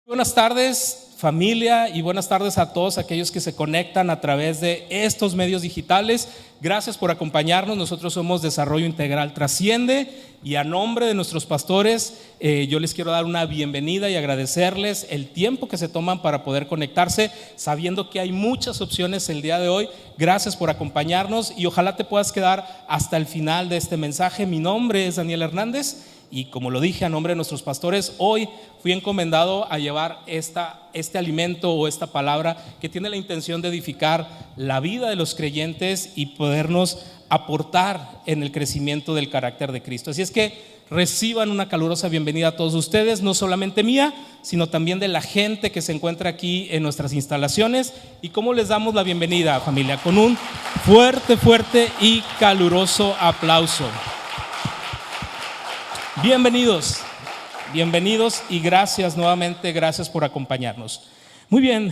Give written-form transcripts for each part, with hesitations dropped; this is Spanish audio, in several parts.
Buenas tardes, familia, y buenas tardes a todos aquellos que se conectan a través de estos medios digitales. Gracias por acompañarnos. Nosotros somos Desarrollo Integral Trasciende, y a nombre de nuestros pastores yo les quiero dar una bienvenida y agradecerles el tiempo que se toman para poder conectarse, sabiendo que hay muchas opciones el día de hoy. Gracias por acompañarnos y ojalá te puedas quedar hasta el final de este mensaje. Mi nombre es Daniel Hernández y, como lo dije, a nombre de nuestros pastores, hoy fui encomendado a llevar este alimento o esta palabra que tiene la intención de edificar la vida de los creyentes y podernos aportar en el crecimiento del carácter de Cristo. Así es que reciban una calurosa bienvenida a todos ustedes, no solamente mía, sino también de la gente que se encuentra aquí en nuestras instalaciones. ¿Y cómo les damos la bienvenida, familia? Con un fuerte y caluroso aplauso. Bienvenidos y gracias nuevamente, gracias por acompañarnos. Muy bien,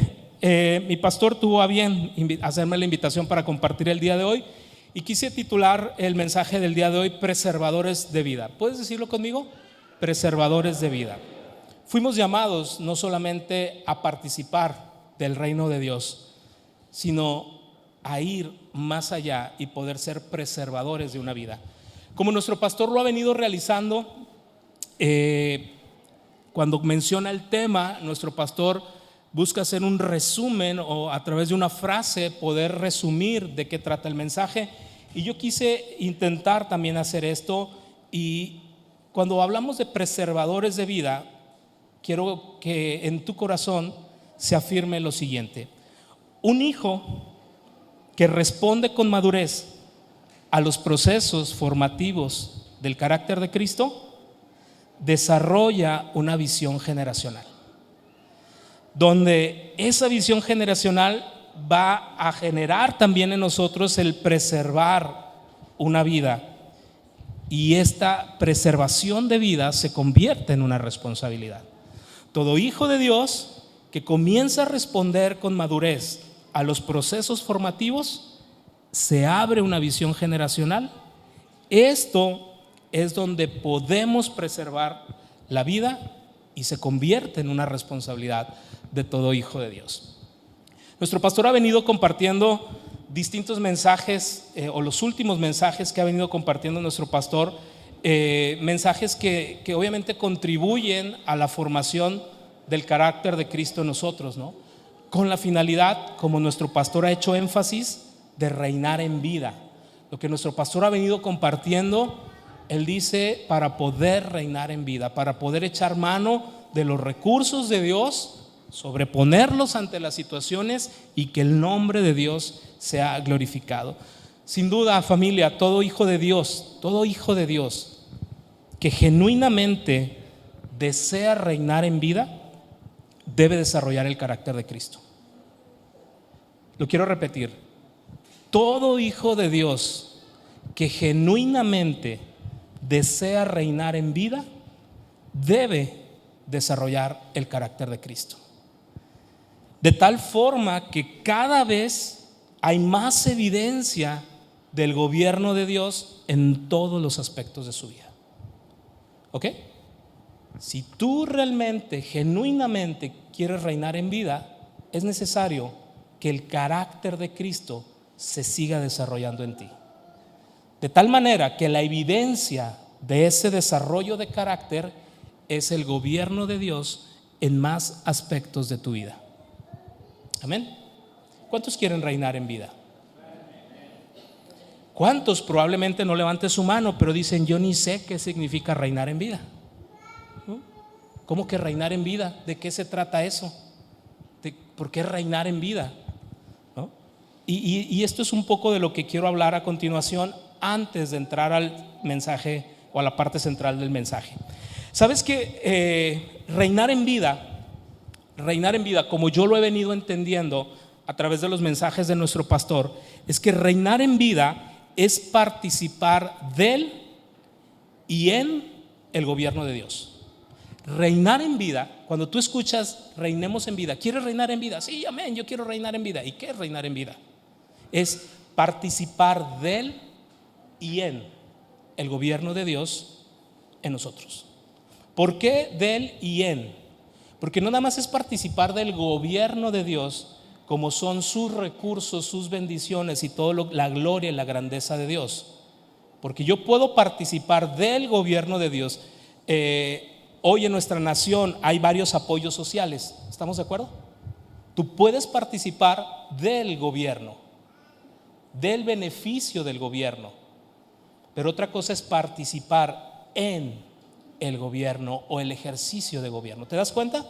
mi pastor tuvo a bien hacerme la invitación para compartir el día de hoy y quise titular el mensaje del día de hoy: preservadores de vida. ¿Puedes decirlo conmigo? Preservadores de vida. Fuimos llamados no solamente a participar del reino de Dios, sino a ir más allá y poder ser preservadores de una vida. Como nuestro pastor lo ha venido realizando, cuando menciona el tema, nuestro pastor busca hacer un resumen o a través de una frase poder resumir de qué trata el mensaje. Y yo quise intentar también hacer esto. Y cuando hablamos de preservadores de vida, quiero que en tu corazón se afirme lo siguiente: un hijo que responde con madurez a los procesos formativos del carácter de Cristo desarrolla una visión generacional, donde esa visión generacional va a generar también en nosotros el preservar una vida, y esta preservación de vida se convierte en una responsabilidad. Todo hijo de Dios que comienza a responder con madurez a los procesos formativos, se abre una visión generacional. Esto es donde podemos preservar la vida y se convierte en una responsabilidad de todo hijo de Dios. Nuestro pastor ha venido compartiendo distintos mensajes, o los últimos mensajes que ha venido compartiendo nuestro pastor, mensajes que obviamente contribuyen a la formación del carácter de Cristo en nosotros, ¿no? Con la finalidad, como nuestro pastor ha hecho énfasis, de reinar en vida. Lo que nuestro pastor ha venido compartiendo, él dice, para poder reinar en vida, para poder echar mano de los recursos de Dios, sobreponerlos ante las situaciones y que el nombre de Dios sea glorificado. Sin duda, familia, todo hijo de Dios que genuinamente desea reinar en vida, debe desarrollar el carácter de Cristo. Lo quiero repetir: todo hijo de Dios que genuinamente desea reinar en vida debe desarrollar el carácter de Cristo, de tal forma que cada vez hay más evidencia del gobierno de Dios en todos los aspectos de su vida. ¿Ok? Si tú realmente, genuinamente quieres reinar en vida, es necesario que el carácter de Cristo se siga desarrollando en ti, de tal manera que la evidencia de ese desarrollo de carácter es el gobierno de Dios en más aspectos de tu vida. Amén. ¿Cuántos quieren reinar en vida? ¿Cuántos probablemente no levanten su mano, pero dicen: yo ni sé qué significa reinar en vida? ¿Cómo que reinar en vida? ¿De qué se trata eso? ¿Por qué reinar en vida? ¿No? Y esto es un poco de lo que quiero hablar a continuación, antes de entrar al mensaje o a la parte central del mensaje. ¿Sabes que reinar en vida, como yo lo he venido entendiendo a través de los mensajes de nuestro pastor, es que reinar en vida es participar del y en el gobierno de Dios? Reinar en vida, cuando tú escuchas reinemos en vida, ¿quieres reinar en vida? Sí, amén, yo quiero reinar en vida. ¿Y qué es reinar en vida? Es participar del y en el gobierno de Dios en nosotros. ¿Por qué del y en? Porque no nada más es participar del gobierno de Dios, como son sus recursos, sus bendiciones y toda la gloria y la grandeza de Dios. Porque yo puedo participar del gobierno de Dios. Hoy en nuestra nación hay varios apoyos sociales, ¿estamos de acuerdo? Tú puedes participar del gobierno, del beneficio del gobierno, pero otra cosa es participar en el gobierno o el ejercicio de gobierno. ¿Te das cuenta?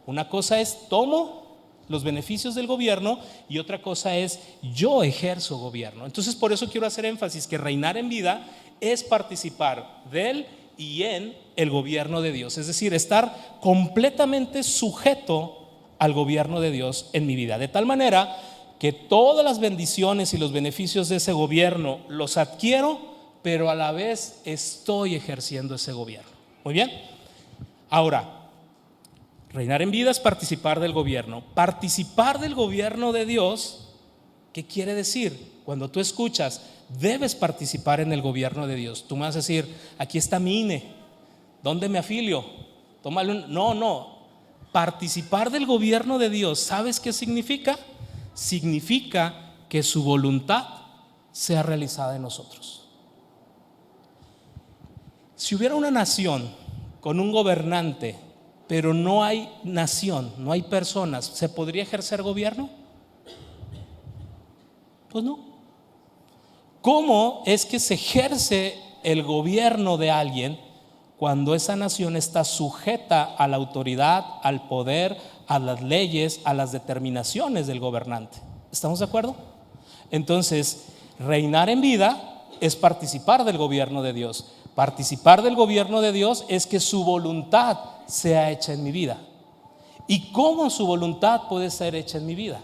Una cosa es tomo los beneficios del gobierno y otra cosa es yo ejerzo gobierno. Entonces por eso quiero hacer énfasis que reinar en vida es participar del y en el gobierno de Dios, es decir, estar completamente sujeto al gobierno de Dios en mi vida, de tal manera que todas las bendiciones y los beneficios de ese gobierno los adquiero, pero a la vez estoy ejerciendo ese gobierno. Muy bien. Ahora, reinar en vida es participar del gobierno. Participar del gobierno de Dios, ¿qué quiere decir? Cuando tú escuchas, debes participar en el gobierno de Dios. Tú me vas a decir, aquí está mi INE, ¿dónde me afilio? Tómalo. No. Participar del gobierno de Dios, ¿sabes qué significa? Significa que su voluntad sea realizada en nosotros. Si hubiera una nación con un gobernante, pero no hay nación, no hay personas, ¿se podría ejercer gobierno? Pues no. ¿Cómo es que se ejerce el gobierno de alguien cuando esa nación está sujeta a la autoridad, al poder, a las leyes, a las determinaciones del gobernante? ¿Estamos de acuerdo? Entonces, reinar en vida es participar del gobierno de Dios. Participar del gobierno de Dios es que su voluntad sea hecha en mi vida. ¿Y cómo su voluntad puede ser hecha en mi vida?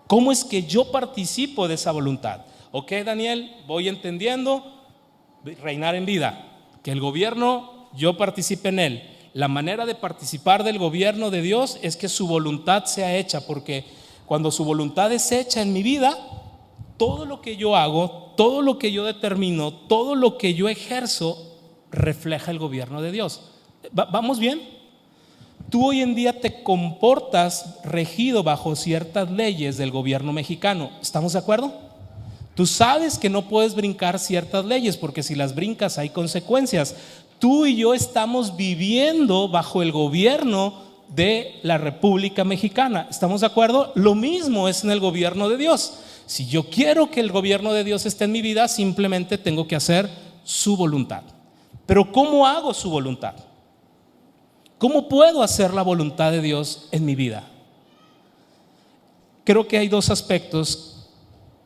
¿Cómo es que yo participo de esa voluntad? Ok, Daniel, voy entendiendo. Reinar en vida, que el gobierno yo participe en él. La manera de participar del gobierno de Dios es que su voluntad sea hecha, porque cuando su voluntad es hecha en mi vida, todo lo que yo hago, todo lo que yo determino, todo lo que yo ejerzo refleja el gobierno de Dios. ¿Vamos bien? Tú hoy en día te comportas regido bajo ciertas leyes del gobierno mexicano. ¿Estamos de acuerdo? Tú sabes que no puedes brincar ciertas leyes porque si las brincas hay consecuencias. Tú y yo estamos viviendo bajo el gobierno de la República Mexicana. ¿Estamos de acuerdo? Lo mismo es en el gobierno de Dios. Si yo quiero que el gobierno de Dios esté en mi vida, simplemente tengo que hacer su voluntad. Pero ¿cómo hago su voluntad? ¿Cómo puedo hacer la voluntad de Dios en mi vida? Creo que hay dos aspectos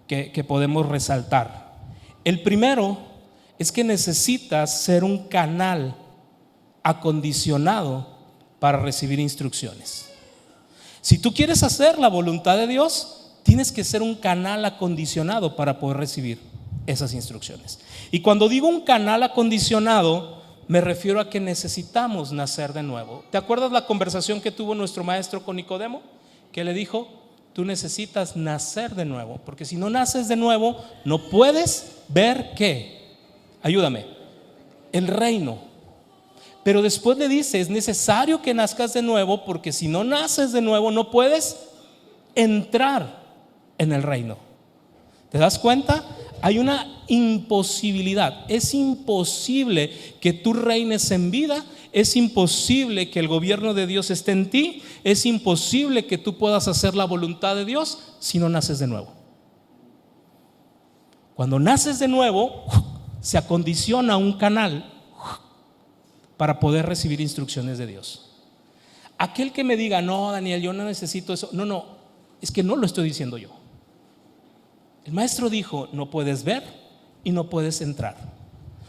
que podemos resaltar. El primero es que necesitas ser un canal acondicionado para recibir instrucciones. Si tú quieres hacer la voluntad de Dios, tienes que ser un canal acondicionado para poder recibir esas instrucciones. Y cuando digo un canal acondicionado, me refiero a que necesitamos nacer de nuevo. ¿Te acuerdas la conversación que tuvo nuestro maestro con Nicodemo? Que le dijo, tú necesitas nacer de nuevo, porque si no naces de nuevo, no puedes ver ¿qué? Ayúdame, el reino. Pero después le dice, es necesario que nazcas de nuevo, porque si no naces de nuevo, no puedes entrar en el reino. ¿Te das cuenta? Hay una imposibilidad. Es imposible que tú reines en vida. Es imposible que el gobierno de Dios esté en ti. Es imposible que tú puedas hacer la voluntad de Dios si no naces de nuevo. Cuando naces de nuevo, se acondiciona un canal para poder recibir instrucciones de Dios. Aquel que me diga, no, Daniel, yo no necesito eso. No, es que no lo estoy diciendo yo. El maestro dijo, no puedes ver y no puedes entrar.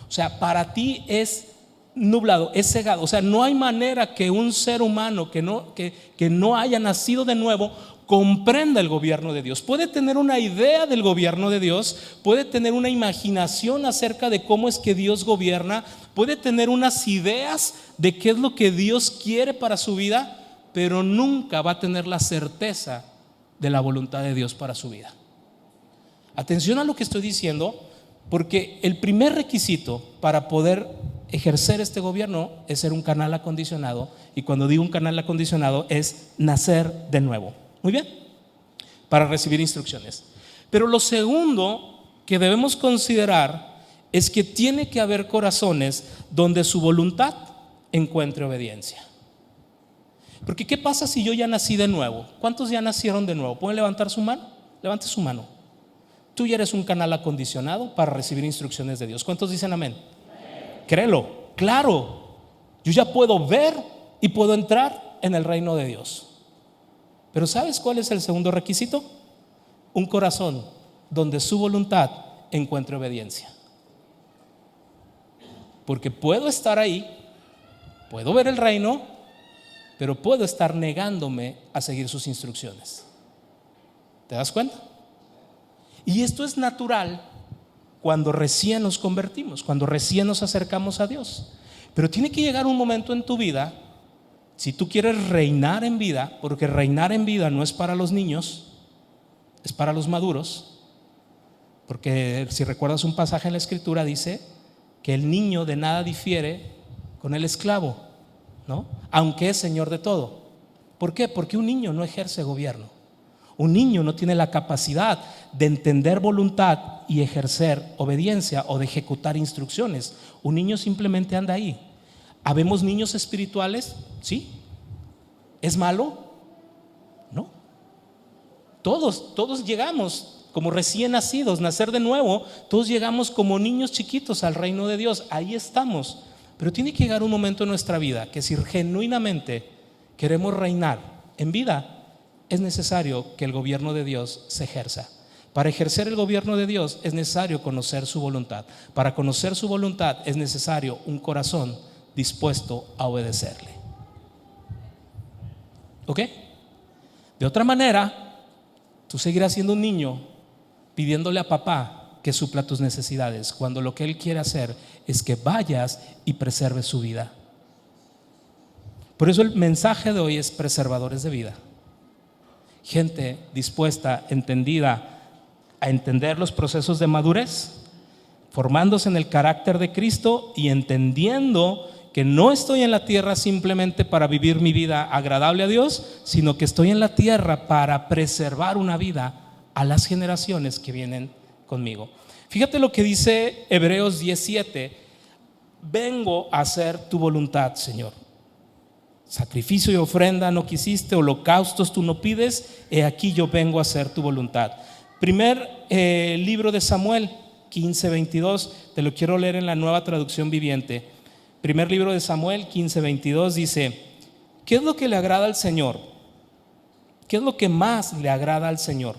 O sea, para ti es nublado, es cegado. O sea, no hay manera que un ser humano que no haya nacido de nuevo comprenda el gobierno de Dios. Puede tener una idea del gobierno de Dios, puede tener una imaginación acerca de cómo es que Dios gobierna, puede tener unas ideas de qué es lo que Dios quiere para su vida, pero nunca va a tener la certeza de la voluntad de Dios para su vida. Atención a lo que estoy diciendo, porque el primer requisito para poder ejercer este gobierno es ser un canal acondicionado, y cuando digo un canal acondicionado es nacer de nuevo. Muy bien, para recibir instrucciones. Pero lo segundo que debemos considerar es que tiene que haber corazones donde su voluntad encuentre obediencia. Porque ¿qué pasa si yo ya nací de nuevo? ¿Cuántos ya nacieron de nuevo? ¿Pueden levantar su mano? Levante su mano. Tú ya eres un canal acondicionado para recibir instrucciones de Dios. ¿Cuántos dicen amén? Créelo, claro. Yo ya puedo ver y puedo entrar en el reino de Dios. Pero ¿sabes cuál es el segundo requisito? Un corazón donde su voluntad encuentre obediencia. Porque puedo estar ahí, puedo ver el reino, pero puedo estar negándome a seguir sus instrucciones. ¿Te das cuenta? Y esto es natural cuando recién nos convertimos, cuando recién nos acercamos a Dios. Pero tiene que llegar un momento en tu vida, si tú quieres reinar en vida, porque reinar en vida no es para los niños, es para los maduros. Porque si recuerdas un pasaje en la Escritura, dice que el niño de nada difiere con el esclavo, ¿no? Aunque es señor de todo. ¿Por qué? Porque un niño no ejerce gobierno. Un niño no tiene la capacidad de entender voluntad y ejercer obediencia o de ejecutar instrucciones. Un niño simplemente anda ahí. ¿Habemos niños espirituales? Sí. ¿Es malo? No. Todos llegamos como recién nacidos, nacer de nuevo. Todos llegamos como niños chiquitos al reino de Dios. Ahí estamos. Pero tiene que llegar un momento en nuestra vida que si genuinamente queremos reinar en vida, es necesario que el gobierno de Dios se ejerza. Para ejercer el gobierno de Dios es necesario conocer su voluntad. Para conocer su voluntad es necesario un corazón dispuesto a obedecerle. ¿Ok? De otra manera, tú seguirás siendo un niño pidiéndole a papá que supla tus necesidades, cuando lo que él quiere hacer es que vayas y preserves su vida. Por eso el mensaje de hoy es preservadores de vida. Gente dispuesta, entendida a entender los procesos de madurez, formándose en el carácter de Cristo y entendiendo que no estoy en la tierra simplemente para vivir mi vida agradable a Dios, sino que estoy en la tierra para preservar una vida a las generaciones que vienen conmigo. Fíjate lo que dice Hebreos 10:7: vengo a hacer tu voluntad, Señor. Sacrificio y ofrenda no quisiste, holocaustos tú no pides, he aquí yo vengo a hacer tu voluntad. Primer libro de Samuel 15:22, te lo quiero leer en la Nueva Traducción Viviente. Primer libro de Samuel 15:22 dice: ¿qué es lo que le agrada al Señor? ¿Qué es lo que más le agrada al Señor?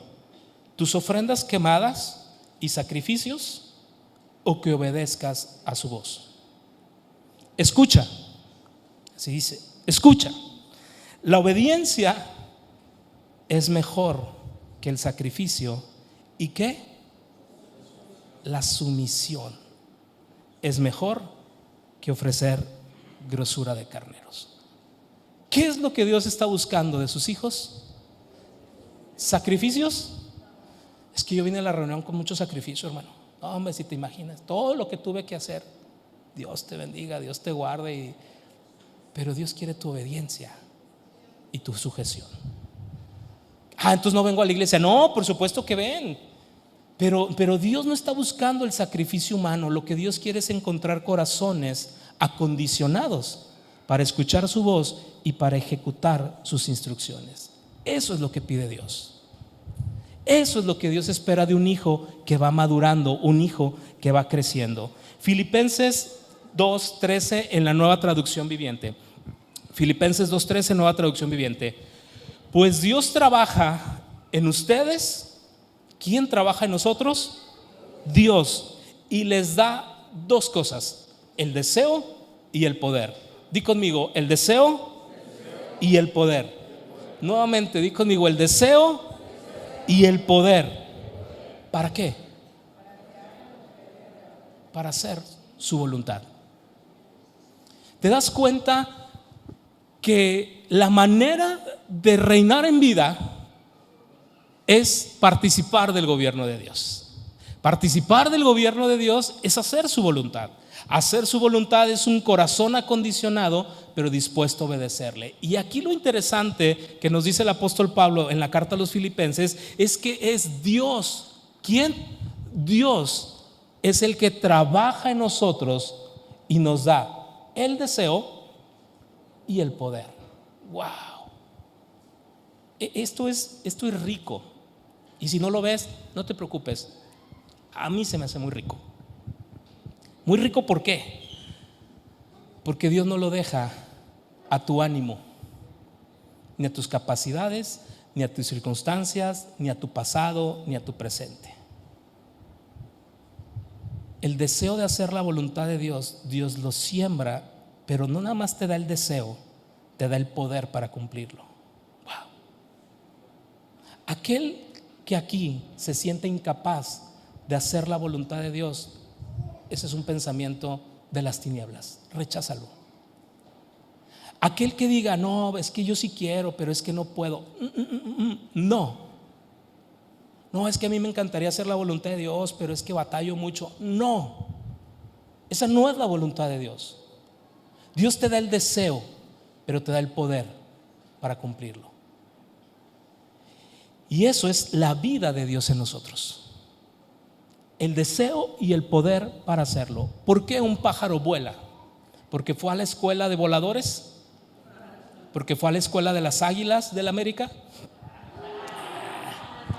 ¿Tus ofrendas quemadas y sacrificios, o que obedezcas a su voz? Escucha, así dice, escucha. La obediencia es mejor que el sacrificio. ¿Y qué? La sumisión es mejor que ofrecer grosura de carneros. ¿Qué es lo que Dios está buscando de sus hijos? ¿Sacrificios? Es que yo vine a la reunión con mucho sacrificio, hermano. No, hombre, si te imaginas todo lo que tuve que hacer. Dios te bendiga, Dios te guarde, pero Dios quiere tu obediencia y tu sujeción. Entonces no vengo a la iglesia. No, por supuesto que ven, pero Dios no está buscando el sacrificio humano. Lo que Dios quiere es encontrar corazones acondicionados para escuchar su voz y para ejecutar sus instrucciones. Eso es lo que pide Dios. Eso es lo que Dios espera de un hijo que va madurando, un hijo que va creciendo. Filipenses 2:13 en la Nueva Traducción Viviente. Filipenses 2:13, Nueva Traducción Viviente. Pues Dios trabaja en ustedes. ¿Quién trabaja en nosotros? Dios. Y les da dos cosas: el deseo y el poder. Di conmigo, el deseo y el poder. Nuevamente, di conmigo, el deseo y el poder. ¿Para qué? Para hacer su voluntad. ¿Te das cuenta que la manera de reinar en vida es participar del gobierno de Dios? Participar del gobierno de Dios es hacer su voluntad. Hacer su voluntad es un corazón acondicionado, pero dispuesto a obedecerle. Y aquí lo interesante que nos dice el apóstol Pablo en la carta a los Filipenses es que es Dios. ¿Quién? Dios es el que trabaja en nosotros y nos da el deseo y el poder. ¡Wow! Esto es rico. Y si no lo ves, no te preocupes. A mí se me hace muy rico. Muy rico, ¿por qué? Porque Dios no lo deja a tu ánimo, ni a tus capacidades, ni a tus circunstancias, ni a tu pasado, ni a tu presente. El deseo de hacer la voluntad de Dios, Dios lo siembra, pero no nada más te da el deseo, te da el poder para cumplirlo. Wow. Aquel que aquí se siente incapaz de hacer la voluntad de Dios, ese es un pensamiento de las tinieblas. Recházalo. Aquel que diga, no, es que yo sí quiero, pero es que no puedo. No, es que a mí me encantaría hacer la voluntad de Dios, pero es que batallo mucho. No, esa no es la voluntad de Dios. Dios te da el deseo, pero te da el poder para cumplirlo. Y eso es la vida de Dios en nosotros. El deseo y el poder para hacerlo. ¿Por qué un pájaro vuela? ¿Porque fue a la escuela de voladores? ¿Porque fue a la escuela de las águilas del América?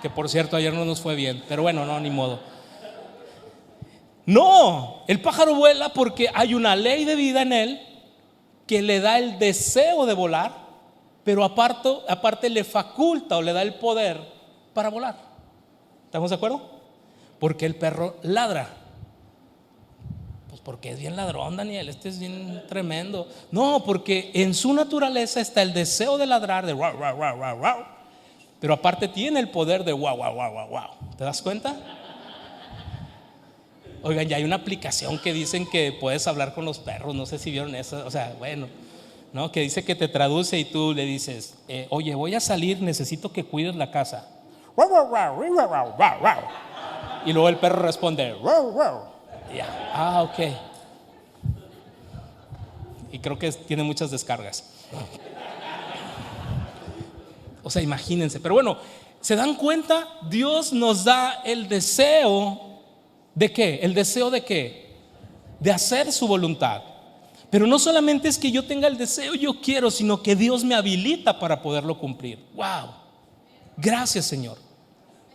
Que por cierto ayer no nos fue bien, pero bueno, no, ni modo. No, el pájaro vuela porque hay una ley de vida en él que le da el deseo de volar, pero aparte le faculta o le da el poder para volar. ¿Estamos de acuerdo? Porque el perro ladra. Pues porque es bien ladrón, Daniel, este es bien tremendo. No, porque en su naturaleza está el deseo de ladrar, de wow, wow, wow, wow, wow. Pero aparte tiene el poder de wow, wow, wow, wow, wow. ¿Te das cuenta? Oigan, ya hay una aplicación que dicen que puedes hablar con los perros. No sé si vieron eso. O sea, bueno, ¿no? Que dice que te traduce y tú le dices, oye, voy a salir, necesito que cuides la casa. Wow, wow, wow, wow, wow, wow, wow. Y luego el perro responde, wow, wow. Ya, ok. Y creo que tiene muchas descargas. O sea, imagínense. Pero bueno, ¿se dan cuenta? Dios nos da el deseo ¿de qué? ¿El deseo de qué? De hacer su voluntad. Pero no solamente es que yo tenga el deseo, yo quiero, sino que Dios me habilita para poderlo cumplir. ¡Wow! Gracias, Señor.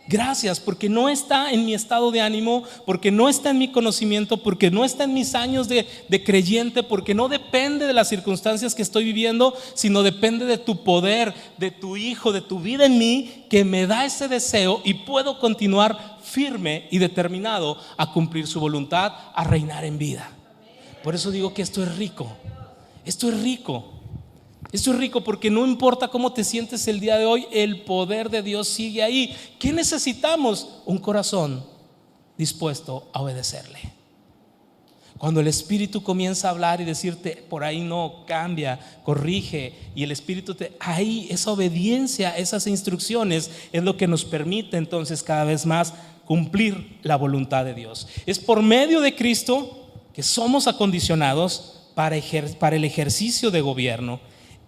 Gracias, porque no está en mi estado de ánimo, porque no está en mi conocimiento, porque no está en mis años de creyente, porque no depende de las circunstancias que estoy viviendo, sino depende de tu poder, de tu Hijo, de tu vida en mí, que me da ese deseo y puedo continuar firme y determinado a cumplir su voluntad, a reinar en vida. Por eso digo que esto es rico. Esto es rico. Esto es rico porque no importa cómo te sientes el día de hoy, el poder de Dios sigue ahí. ¿Qué necesitamos? Un corazón dispuesto a obedecerle. Cuando el Espíritu comienza a hablar y decirte por ahí no, cambia, corrige, y el Espíritu ahí, esa obediencia, esas instrucciones es lo que nos permite entonces cada vez más cumplir la voluntad de Dios. Es por medio de Cristo que somos acondicionados para el ejercicio de gobierno.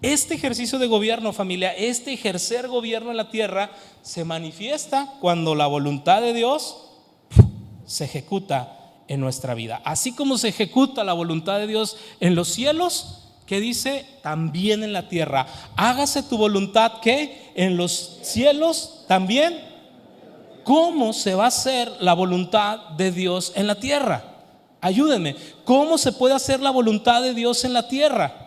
Este ejercicio de gobierno, familia, este ejercer gobierno en la tierra se manifiesta cuando la voluntad de Dios se ejecuta en nuestra vida. Así como se ejecuta la voluntad de Dios en los cielos, que dice también en la tierra. Hágase tu voluntad, que en los cielos también. ¿Cómo se va a hacer la voluntad de Dios en la tierra? Ayúdenme. ¿Cómo se puede hacer la voluntad de Dios en la tierra?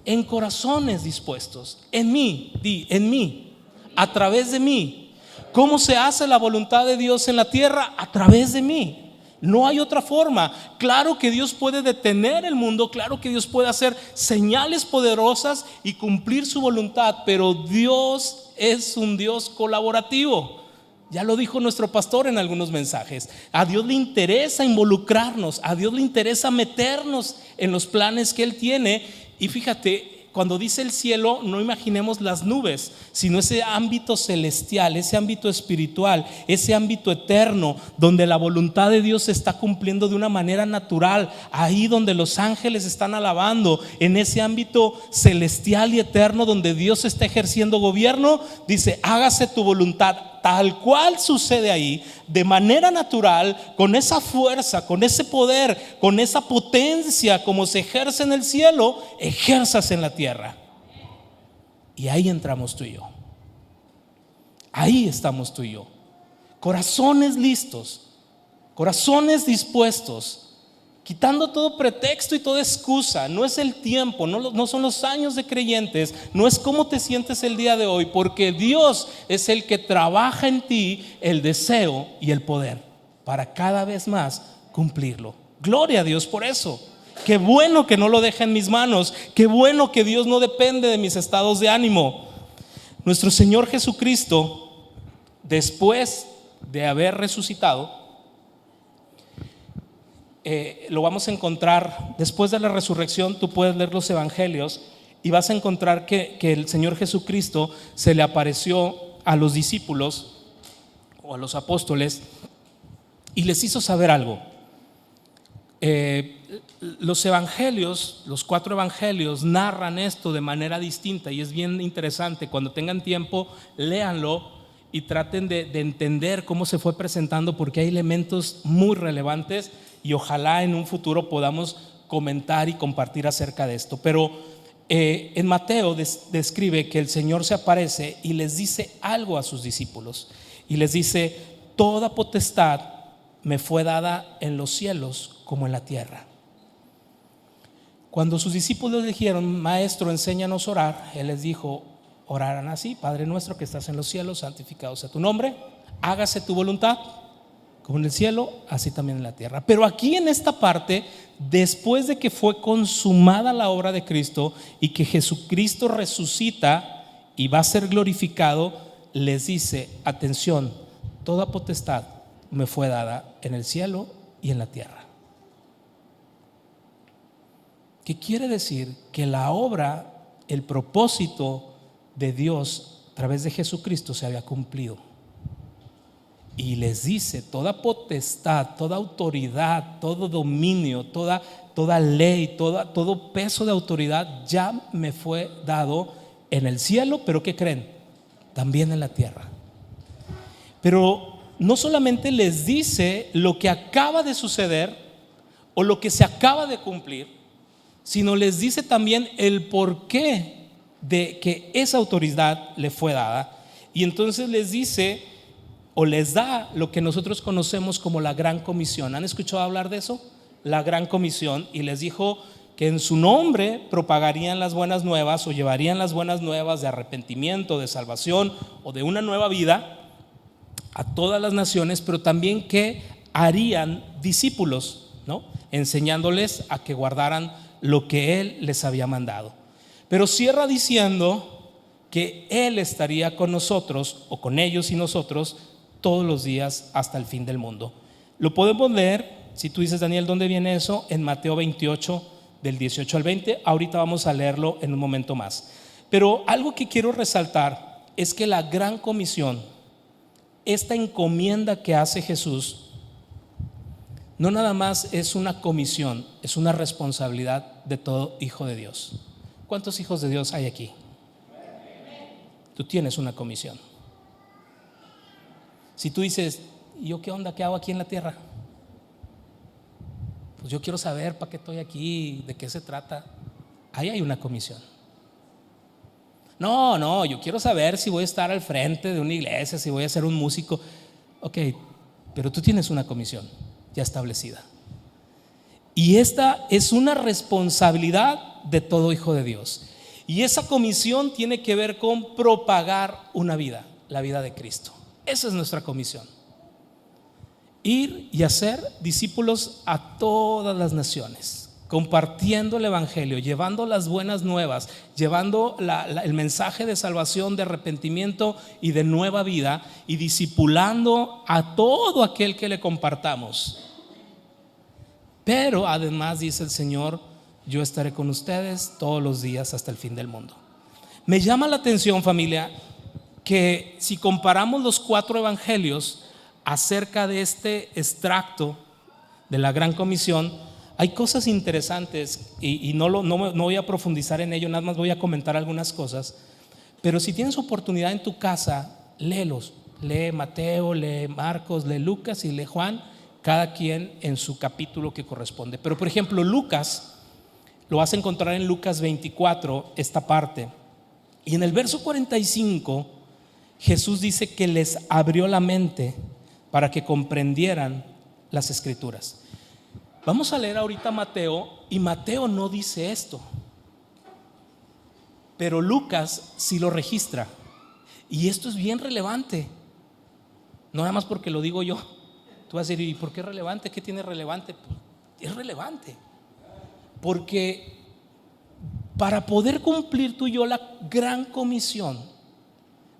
En corazones dispuestos, en mí, a través de mí. ¿Cómo se hace la voluntad de Dios en la tierra? A través de mí. No hay otra forma. Claro que Dios puede detener el mundo, claro que Dios puede hacer señales poderosas y cumplir su voluntad, pero Dios es un Dios colaborativo. Ya lo dijo nuestro pastor en algunos mensajes. A Dios le interesa involucrarnos, a Dios le interesa meternos en los planes que Él tiene. Y fíjate, cuando dice el cielo, no imaginemos las nubes, sino ese ámbito celestial, ese ámbito espiritual, ese ámbito eterno, donde la voluntad de Dios se está cumpliendo de una manera natural, ahí donde los ángeles están alabando, en ese ámbito celestial y eterno donde Dios está ejerciendo gobierno. Dice: hágase tu voluntad, tal cual sucede ahí, de manera natural, con esa fuerza, con ese poder, con esa potencia como se ejerce en el cielo, ejérzase en la tierra. Y ahí entramos tú y yo. Ahí estamos tú y yo. Corazones listos, corazones dispuestos, quitando todo pretexto y toda excusa. No es el tiempo, no son los años de creyentes, no es cómo te sientes el día de hoy, porque Dios es el que trabaja en ti el deseo y el poder para cada vez más cumplirlo. Gloria a Dios por eso. Qué bueno que no lo deja en mis manos, qué bueno que Dios no depende de mis estados de ánimo. Nuestro Señor Jesucristo, después de haber resucitado, lo vamos a encontrar después de la resurrección. Tú puedes leer los evangelios y vas a encontrar que el Señor Jesucristo se le apareció a los discípulos o a los apóstoles y les hizo saber algo. Los evangelios, los 4 evangelios, narran esto de manera distinta y es bien interesante. Cuando tengan tiempo, léanlo y traten de entender cómo se fue presentando, porque hay elementos muy relevantes y ojalá en un futuro podamos comentar y compartir acerca de esto. Pero en Mateo describe que el Señor se aparece y les dice algo a sus discípulos y les dice: toda potestad me fue dada en los cielos como en la tierra. Cuando sus discípulos le dijeron: Maestro, enséñanos a orar, Él les dijo: orarán así: Padre nuestro que estás en los cielos, santificado sea tu nombre, hágase tu voluntad como en el cielo, así también en la tierra. Pero aquí en esta parte, después de que fue consumada la obra de Cristo y que Jesucristo resucita y va a ser glorificado, les dice: atención, toda potestad me fue dada en el cielo y en la tierra. ¿Qué quiere decir? Que la obra, el propósito de Dios a través de Jesucristo se había cumplido. Y les dice: toda potestad, toda autoridad, todo dominio, toda ley, todo peso de autoridad ya me fue dado en el cielo. Pero ¿qué creen? También en la tierra. Pero no solamente les dice lo que acaba de suceder o lo que se acaba de cumplir, sino les dice también el porqué de que esa autoridad le fue dada. Y entonces les dice, o les da, lo que nosotros conocemos como la Gran Comisión. ¿Han escuchado hablar de eso? La Gran Comisión. Y les dijo que en su nombre propagarían las buenas nuevas o llevarían las buenas nuevas de arrepentimiento, de salvación o de una nueva vida a todas las naciones, pero también que harían discípulos, ¿no? Enseñándoles a que guardaran lo que Él les había mandado. Pero cierra diciendo que Él estaría con nosotros, o con ellos y nosotros, todos los días hasta el fin del mundo. Lo podemos leer, si tú dices: Daniel, ¿dónde viene eso? En Mateo 28, del 18 al 20. Ahorita vamos a leerlo en un momento más. Pero algo que quiero resaltar es que la Gran Comisión, esta encomienda que hace Jesús, no nada más es una comisión, es una responsabilidad de todo hijo de Dios. ¿Cuántos hijos de Dios hay aquí? Tú tienes una comisión. Si tú dices: ¿y yo qué onda? ¿Qué hago aquí en la tierra? Pues yo quiero saber para qué estoy aquí, de qué se trata. Ahí hay una comisión. No, yo quiero saber si voy a estar al frente de una iglesia, si voy a ser un músico. Ok, pero tú tienes una comisión ya establecida. Y esta es una responsabilidad de todo hijo de Dios. Y esa comisión tiene que ver con propagar una vida, la vida de Cristo. Esa es nuestra comisión: ir y hacer discípulos a todas las naciones, compartiendo el evangelio, llevando las buenas nuevas, llevando el mensaje de salvación, de arrepentimiento y de nueva vida, y discipulando a todo aquel que le compartamos. Pero además, dice el Señor, yo estaré con ustedes todos los días hasta el fin del mundo. Me llama la atención, familia, que si comparamos los 4 evangelios acerca de este extracto de la Gran Comisión, hay cosas interesantes y no voy a profundizar en ello, nada más voy a comentar algunas cosas. Pero si tienes oportunidad en tu casa, léelos. Lee Mateo, lee Marcos, lee Lucas y lee Juan, cada quien en su capítulo que corresponde. Pero por ejemplo, Lucas, lo vas a encontrar en Lucas 24, esta parte. Y en el verso 45, Jesús dice que les abrió la mente para que comprendieran las escrituras. Vamos a leer ahorita Mateo, y Mateo no dice esto, pero Lucas sí lo registra. Y esto es bien relevante, no nada más porque lo digo yo. Tú vas a decir, ¿y por qué es relevante? ¿Qué tiene relevante? Pues es relevante porque para poder cumplir tú y yo la gran comisión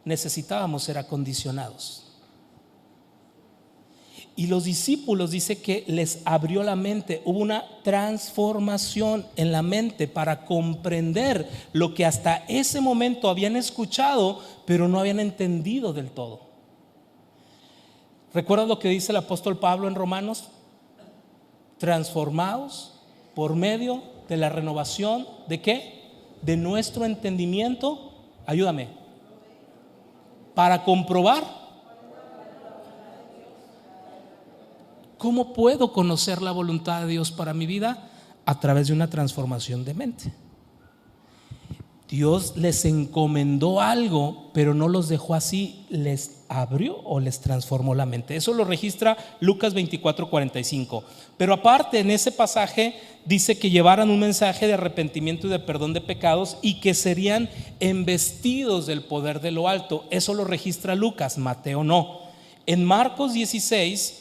necesitábamos ser acondicionados. Y los discípulos, dice que les abrió la mente, hubo una transformación en la mente para comprender lo que hasta ese momento habían escuchado, pero no habían entendido del todo. ¿Recuerdas lo que dice el apóstol Pablo en Romanos? Transformados por medio de la renovación ¿de qué? De nuestro entendimiento. Ayúdame. Para comprobar. ¿Cómo puedo conocer la voluntad de Dios para mi vida? A través de una transformación de mente. Dios les encomendó algo, pero no los dejó así, les abrió o les transformó la mente. Eso lo registra Lucas 24:45. Pero aparte, en ese pasaje dice que llevaran un mensaje de arrepentimiento y de perdón de pecados y que serían embestidos del poder de lo alto. Eso lo registra Lucas, Mateo no. En Marcos 16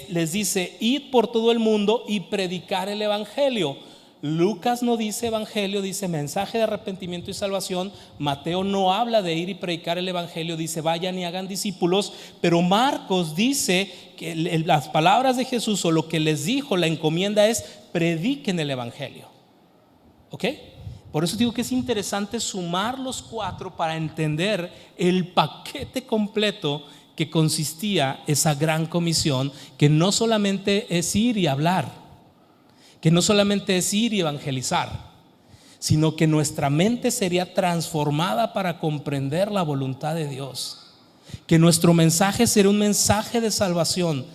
les dice: id por todo el mundo y predicar el evangelio. Lucas no dice evangelio, dice mensaje de arrepentimiento y salvación. Mateo no habla de ir y predicar el evangelio, dice vayan y hagan discípulos. Pero Marcos dice que las palabras de Jesús, o lo que les dijo, la encomienda es: prediquen el evangelio. ¿Ok? Por eso digo que es interesante sumar los 4 para entender el paquete completo que consistía esa gran comisión, que no solamente es ir y hablar, que no solamente es ir y evangelizar, sino que nuestra mente sería transformada para comprender la voluntad de Dios, que nuestro mensaje sería un mensaje de salvación,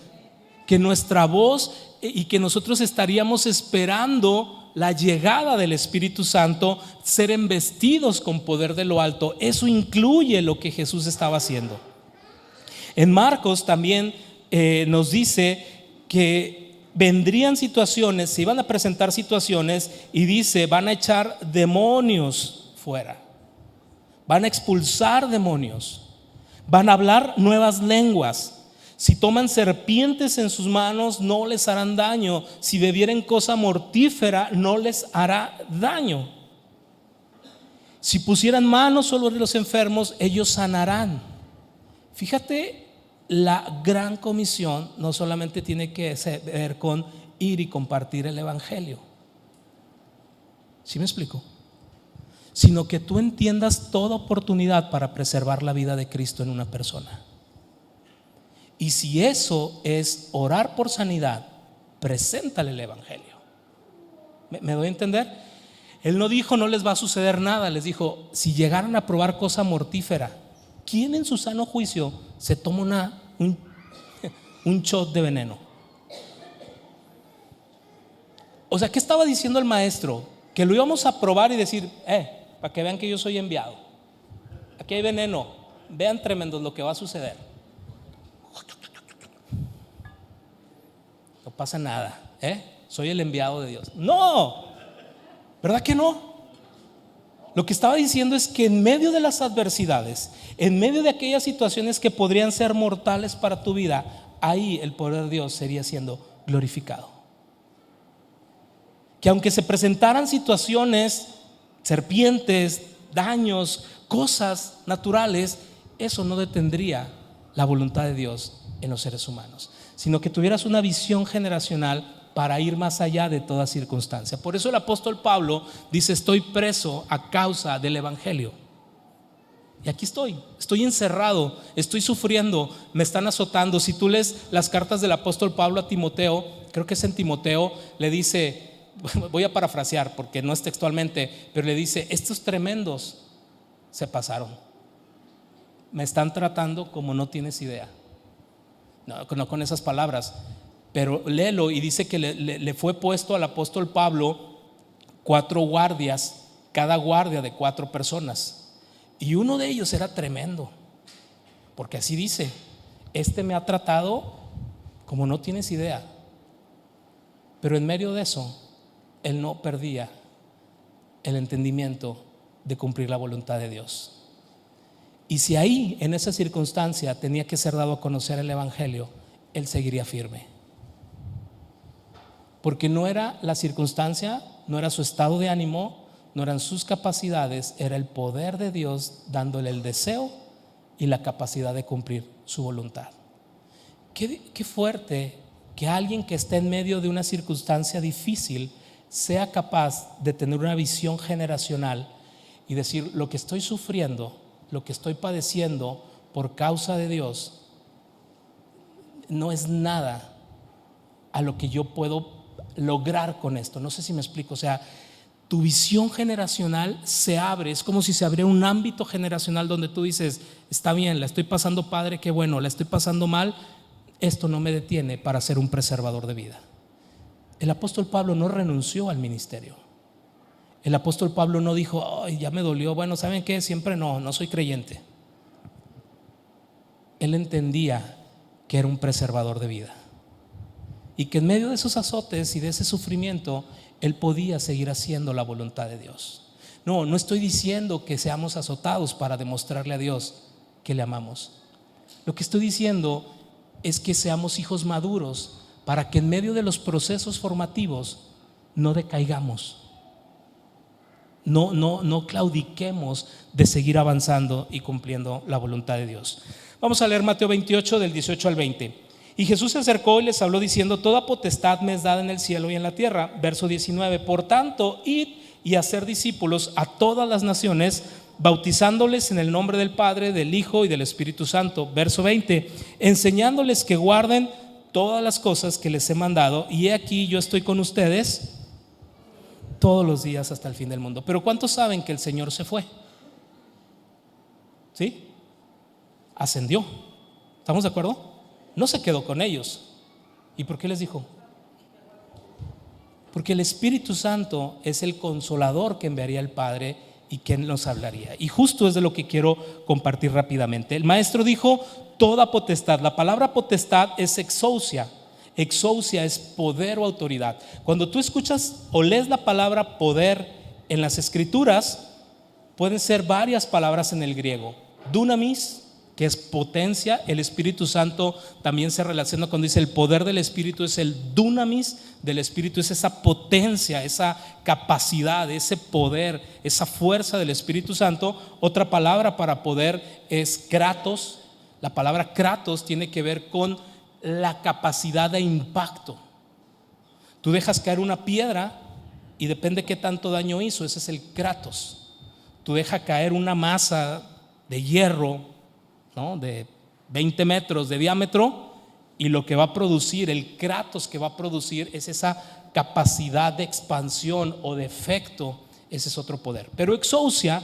que nuestra voz y que nosotros estaríamos esperando la llegada del Espíritu Santo, ser embestidos con poder de lo alto. Eso incluye lo que Jesús estaba haciendo. En Marcos también nos dice que vendrían situaciones, se iban a presentar situaciones, y dice: van a echar demonios fuera, van a expulsar demonios, van a hablar nuevas lenguas. Si toman serpientes en sus manos no les harán daño, si bebieren cosa mortífera no les hará daño. Si pusieran manos sobre los enfermos ellos sanarán. Fíjate, la gran comisión no solamente tiene que ver con ir y compartir el evangelio, ¿sí me explico? Sino que tú entiendas toda oportunidad para preservar la vida de Cristo en una persona. Y si eso es orar por sanidad, preséntale el evangelio. ¿Me doy a entender? Él no dijo no les va a suceder nada, les dijo: si llegaran a probar cosa mortífera, ¿quién en su sano juicio se toma un shot de veneno? O sea, ¿qué estaba diciendo el maestro? Que lo íbamos a probar y decir: para que vean que yo soy enviado, aquí hay veneno, vean tremendos lo que va a suceder. No pasa nada, soy el enviado de Dios. No, ¿verdad que no? Lo que estaba diciendo es que en medio de las adversidades, en medio de aquellas situaciones que podrían ser mortales para tu vida, ahí el poder de Dios sería siendo glorificado. Que aunque se presentaran situaciones, serpientes, daños, cosas naturales, eso no detendría la voluntad de Dios en los seres humanos, sino que tuvieras una visión generacional para ir más allá de toda circunstancia. Por eso el apóstol Pablo dice: estoy preso a causa del evangelio. Y aquí estoy encerrado, estoy sufriendo, me están azotando. Si tú lees las cartas del apóstol Pablo a Timoteo, creo que es en Timoteo, le dice, voy a parafrasear porque no es textualmente, pero le dice: estos tremendos se pasaron, me están tratando como no tienes idea. No con esas palabras, pero léelo, y dice que le fue puesto al apóstol Pablo 4 guardias, cada guardia de 4 personas. Y uno de ellos era tremendo, porque así dice: este me ha tratado como no tienes idea. Pero en medio de eso, él no perdía el entendimiento de cumplir la voluntad de Dios. Y si ahí, en esa circunstancia, tenía que ser dado a conocer el evangelio, él seguiría firme. Porque no era la circunstancia, no era su estado de ánimo, no eran sus capacidades, era el poder de Dios dándole el deseo y la capacidad de cumplir su voluntad. Qué fuerte que alguien que esté en medio de una circunstancia difícil sea capaz de tener una visión generacional y decir: lo que estoy sufriendo, lo que estoy padeciendo por causa de Dios, no es nada a lo que yo puedo lograr con esto. No sé si me explico. O sea, tu visión generacional se abre, es como si se abriera un ámbito generacional donde tú dices: está bien, la estoy pasando padre, qué bueno, la estoy pasando mal, esto no me detiene para ser un preservador de vida. El apóstol Pablo no renunció al ministerio. El apóstol Pablo no dijo: ay, ya me dolió, bueno, ¿saben qué? Siempre no soy creyente. Él entendía que era un preservador de vida y que en medio de esos azotes y de ese sufrimiento él podía seguir haciendo la voluntad de Dios. No estoy diciendo que seamos azotados para demostrarle a Dios que le amamos. Lo que estoy diciendo es que seamos hijos maduros para que en medio de los procesos formativos no decaigamos, no claudiquemos de seguir avanzando y cumpliendo la voluntad de Dios. Vamos a leer Mateo 28 del 18 al 20. Y Jesús se acercó y les habló diciendo: toda potestad me es dada en el cielo y en la tierra. Verso 19: por tanto, id y hacer discípulos a todas las naciones, bautizándoles en el nombre del Padre, del Hijo y del Espíritu Santo. Verso 20: enseñándoles que guarden todas las cosas que les he mandado, y he aquí yo estoy con ustedes todos los días hasta el fin del mundo. Pero ¿cuántos saben que el Señor se fue? ¿Sí? Ascendió. ¿Estamos de acuerdo? No se quedó con ellos. ¿Y por qué les dijo? Porque el Espíritu Santo es el consolador que enviaría el Padre y quien nos hablaría. Y justo es de lo que quiero compartir rápidamente. El maestro dijo: toda potestad. La palabra potestad es exousia. Exousia es poder o autoridad. Cuando tú escuchas o lees la palabra poder en las escrituras, pueden ser varias palabras en el griego. Dunamis, que es potencia. El Espíritu Santo también se relaciona cuando dice el poder del Espíritu, es el dunamis del Espíritu, es esa potencia, esa capacidad, ese poder, esa fuerza del Espíritu Santo. Otra palabra para poder es kratos. La palabra kratos tiene que ver con la capacidad de impacto. Tú dejas caer una piedra y depende qué tanto daño hizo, ese es el kratos. Tú dejas caer una masa de hierro, ¿no?, de 20 metros de diámetro, y lo que va a producir, el kratos que va a producir, es esa capacidad de expansión o de efecto. Ese es otro poder. Pero exousia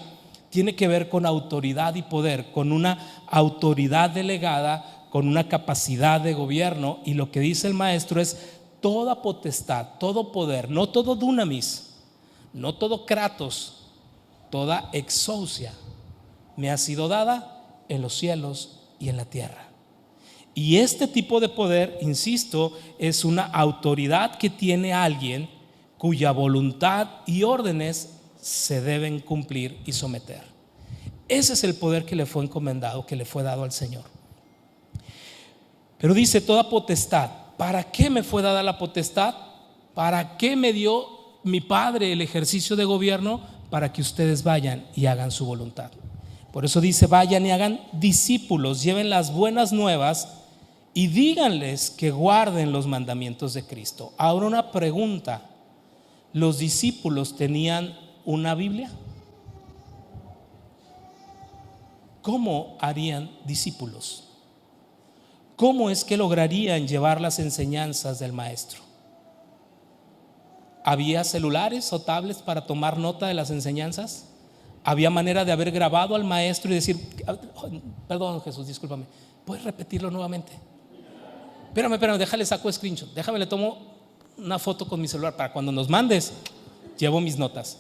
tiene que ver con autoridad y poder, con una autoridad delegada, con una capacidad de gobierno. Y lo que dice el maestro es: toda potestad, todo poder, no todo dunamis, no todo kratos, toda exousia me ha sido dada en los cielos y en la tierra. Y este tipo de poder, insisto, es una autoridad que tiene alguien cuya voluntad y órdenes se deben cumplir y someter. Ese es el poder que le fue encomendado, que le fue dado al Señor. Pero dice: toda potestad. ¿Para qué me fue dada la potestad? ¿Para qué me dio mi Padre el ejercicio de gobierno? Para que ustedes vayan y hagan su voluntad. Por eso dice: vayan y hagan discípulos, lleven las buenas nuevas y díganles que guarden los mandamientos de Cristo. Ahora una pregunta: ¿los discípulos tenían una Biblia? ¿Cómo harían discípulos? ¿Cómo es que lograrían llevar las enseñanzas del maestro? ¿Había celulares o tablets para tomar nota de las enseñanzas? ¿Había manera de haber grabado al maestro y decir: perdón, Jesús, discúlpame, ¿puedes repetirlo nuevamente? Espérame, déjale saco screenshot, déjame le tomo una foto con mi celular para cuando nos mandes, llevo mis notas.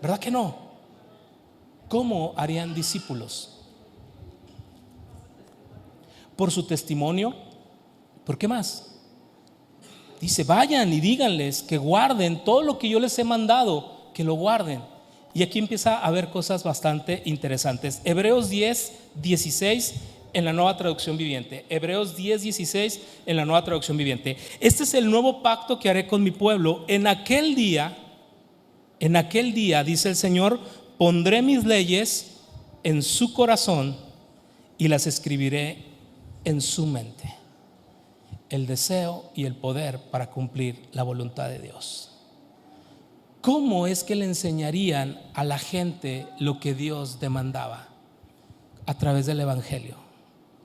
¿Verdad que no? ¿Cómo harían discípulos? Por su testimonio. ¿Por qué más? Dice: vayan y díganles que guarden todo lo que yo les he mandado, que lo guarden. Y aquí empieza a haber cosas bastante interesantes. Hebreos 10:16 en la Nueva Traducción Viviente. Hebreos 10:16 en la Nueva Traducción Viviente. Este es el nuevo pacto que haré con mi pueblo. En aquel día, dice el Señor, pondré mis leyes en su corazón y las escribiré en su mente. El deseo y el poder para cumplir la voluntad de Dios. ¿Cómo es que le enseñarían a la gente lo que Dios demandaba? A través del Evangelio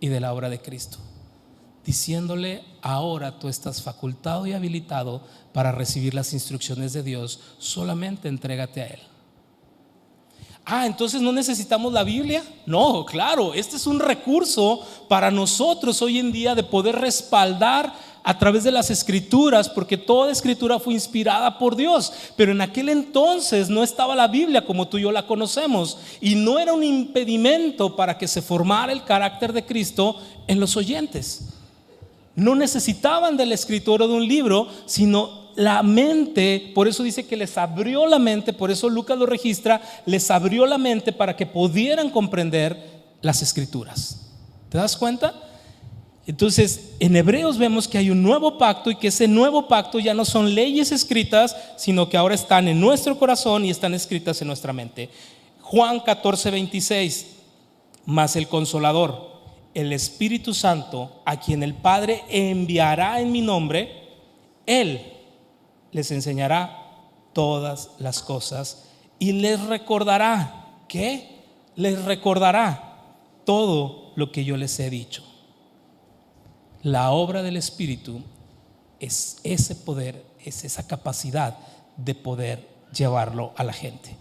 y de la obra de Cristo, diciéndole: ahora tú estás facultado y habilitado para recibir las instrucciones de Dios, solamente entrégate a Él. Entonces no necesitamos la Biblia. No, claro, este es un recurso para nosotros hoy en día de poder respaldar a través de las escrituras, porque toda escritura fue inspirada por Dios. Pero en aquel entonces no estaba la Biblia como tú y yo la conocemos, y no era un impedimento para que se formara el carácter de Cristo en los oyentes. No necesitaban del escritor o de un libro, sino la mente. Por eso dice que les abrió la mente, por eso Lucas lo registra, les abrió la mente para que pudieran comprender las escrituras. ¿Te das cuenta? Entonces en Hebreos vemos que hay un nuevo pacto, y que ese nuevo pacto ya no son leyes escritas, sino que ahora están en nuestro corazón y están escritas en nuestra mente. Juan 14:26: mas el Consolador, el Espíritu Santo, a quien el Padre enviará en mi nombre, Él les enseñará todas las cosas y les recordará. ¿Qué? Les recordará todo lo que yo les he dicho. La obra del Espíritu es ese poder, es esa capacidad de poder llevarlo a la gente.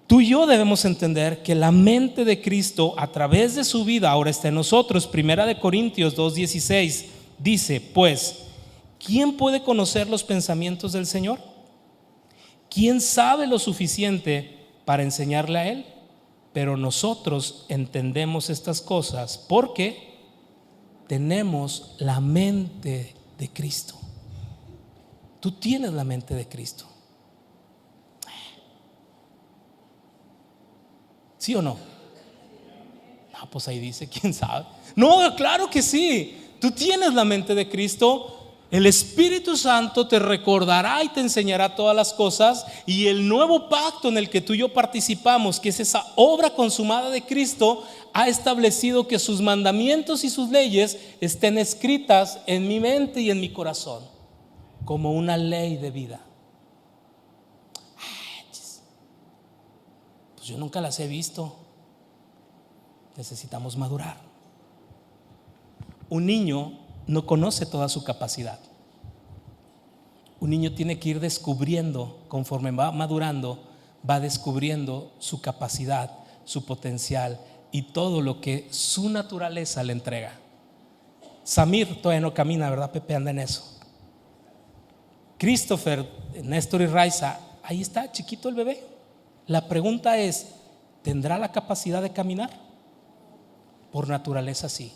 Tú y yo debemos entender que la mente de Cristo a través de su vida ahora está en nosotros. Primera de Corintios 2:16 dice: pues, ¿quién puede conocer los pensamientos del Señor? ¿Quién sabe lo suficiente para enseñarle a Él? Pero nosotros entendemos estas cosas porque tenemos la mente de Cristo. Tú tienes la mente de Cristo. ¿Sí o no? No, pues ahí dice: ¿quién sabe? No, claro que sí. Tú tienes la mente de Cristo. El Espíritu Santo te recordará y te enseñará todas las cosas. Y el nuevo pacto en el que tú y yo participamos, que es esa obra consumada de Cristo, ha establecido que sus mandamientos y sus leyes estén escritas en mi mente y en mi corazón como una ley de vida. Pues yo nunca las he visto. Necesitamos madurar. Un niño no conoce toda su capacidad. Un niño tiene que ir descubriendo, conforme va madurando, va descubriendo su capacidad, su potencial y todo lo que su naturaleza le entrega. Samir todavía no camina, ¿verdad, Pepe? Anda en eso. Christopher, Néstor y Raiza, ahí está, chiquito el bebé. La pregunta es: ¿tendrá la capacidad de caminar? Por naturaleza sí.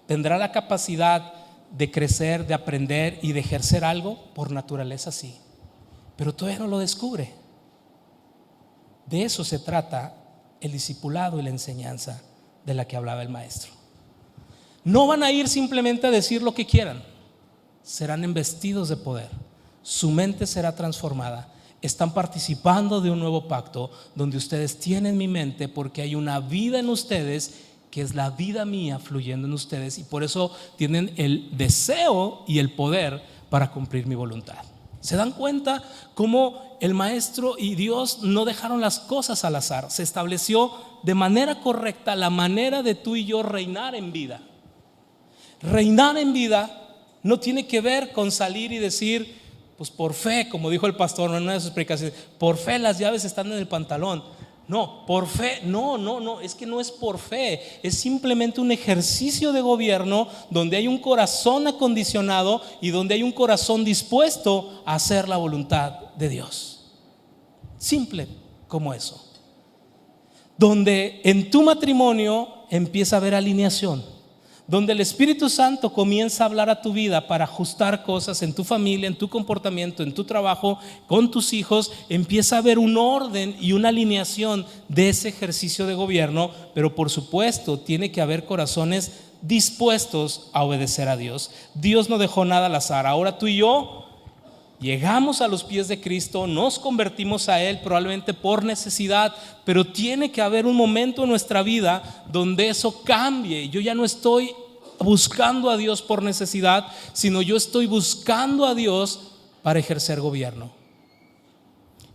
¿Tendrá la capacidad de crecer, de aprender y de ejercer algo? Por naturaleza sí. Pero todavía no lo descubre. De eso se trata el discipulado y la enseñanza de la que hablaba el maestro. No van a ir simplemente a decir lo que quieran. Serán embestidos de poder. Su mente será transformada. Están participando de un nuevo pacto donde ustedes tienen mi mente, porque hay una vida en ustedes que es la vida mía fluyendo en ustedes, y por eso tienen el deseo y el poder para cumplir mi voluntad. ¿Se dan cuenta cómo el Maestro y Dios no dejaron las cosas al azar? Se estableció de manera correcta la manera de tú y yo reinar en vida. Reinar en vida no tiene que ver con salir y decir, pues por fe, como dijo el pastor en una de sus predicaciones, por fe las llaves están en el pantalón. No, por fe, no, es que no es por fe, es simplemente un ejercicio de gobierno donde hay un corazón acondicionado y donde hay un corazón dispuesto a hacer la voluntad de Dios. Simple como eso. Donde en tu matrimonio empieza a haber alineación, donde el Espíritu Santo comienza a hablar a tu vida para ajustar cosas en tu familia, en tu comportamiento, en tu trabajo, con tus hijos. Empieza a haber un orden y una alineación de ese ejercicio de gobierno, pero por supuesto tiene que haber corazones dispuestos a obedecer a Dios. Dios no dejó nada al azar. Ahora tú y yo llegamos a los pies de Cristo, nos convertimos a Él probablemente por necesidad, pero tiene que haber un momento en nuestra vida donde eso cambie. Yo ya no estoy buscando a Dios por necesidad, sino yo estoy buscando a Dios para ejercer gobierno.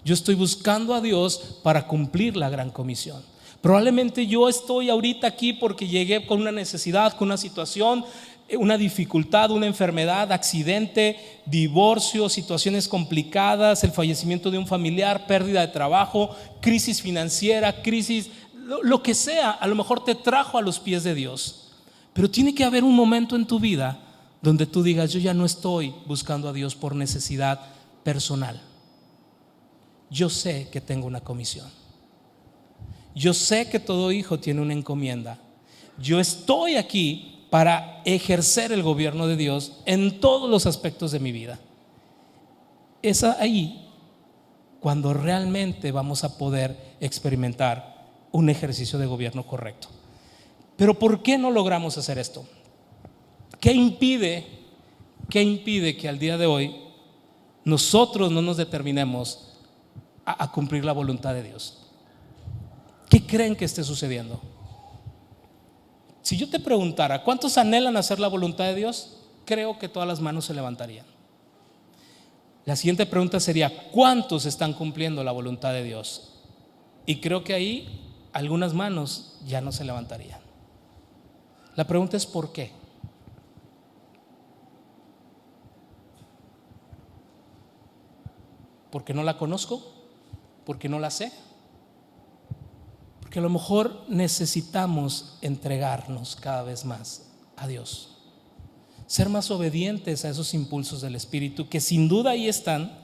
Yo estoy buscando a Dios para cumplir la gran comisión. Probablemente yo estoy ahorita aquí porque llegué con una necesidad, con una situación, una dificultad, una enfermedad, accidente, divorcio, situaciones complicadas, el fallecimiento de un familiar, pérdida de trabajo, crisis financiera, crisis, lo que sea. A lo mejor te trajo a los pies de Dios, pero tiene que haber un momento en tu vida donde tú digas, yo ya no estoy buscando a Dios por necesidad personal. Yo sé que tengo una comisión. Yo sé que todo hijo tiene una encomienda. Yo estoy aquí para ejercer el gobierno de Dios en todos los aspectos de mi vida. Es ahí cuando realmente vamos a poder experimentar un ejercicio de gobierno correcto. Pero ¿por qué no logramos hacer esto? ¿Qué impide que al día de hoy nosotros no nos determinemos a cumplir la voluntad de Dios? ¿Qué creen que esté sucediendo? Si yo te preguntara, ¿cuántos anhelan hacer la voluntad de Dios? Creo que todas las manos se levantarían. La siguiente pregunta sería, ¿cuántos están cumpliendo la voluntad de Dios? Y creo que ahí algunas manos ya no se levantarían. La pregunta es ¿por qué? ¿Porque no la conozco? ¿Porque no la sé? Porque a lo mejor necesitamos entregarnos cada vez más a Dios, ser más obedientes a esos impulsos del Espíritu que sin duda ahí están,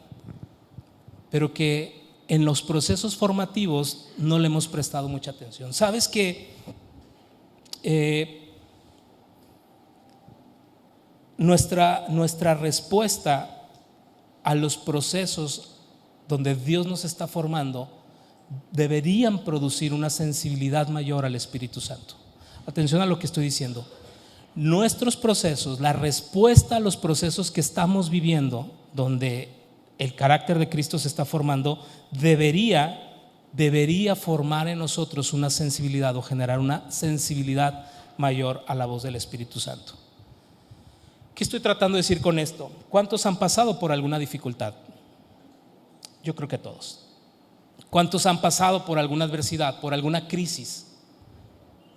pero que en los procesos formativos no le hemos prestado mucha atención. ¿Sabes que nuestra respuesta a los procesos donde Dios nos está formando deberían producir una sensibilidad mayor al Espíritu Santo? Atención a lo que estoy diciendo. Nuestros procesos, la respuesta a los procesos que estamos viviendo, donde el carácter de Cristo se está formando, debería formar en nosotros una sensibilidad o generar una sensibilidad mayor a la voz del Espíritu Santo. ¿Qué estoy tratando de decir con esto? ¿Cuántos han pasado por alguna dificultad? Yo creo que todos. ¿Cuántos han pasado por alguna adversidad, por alguna crisis?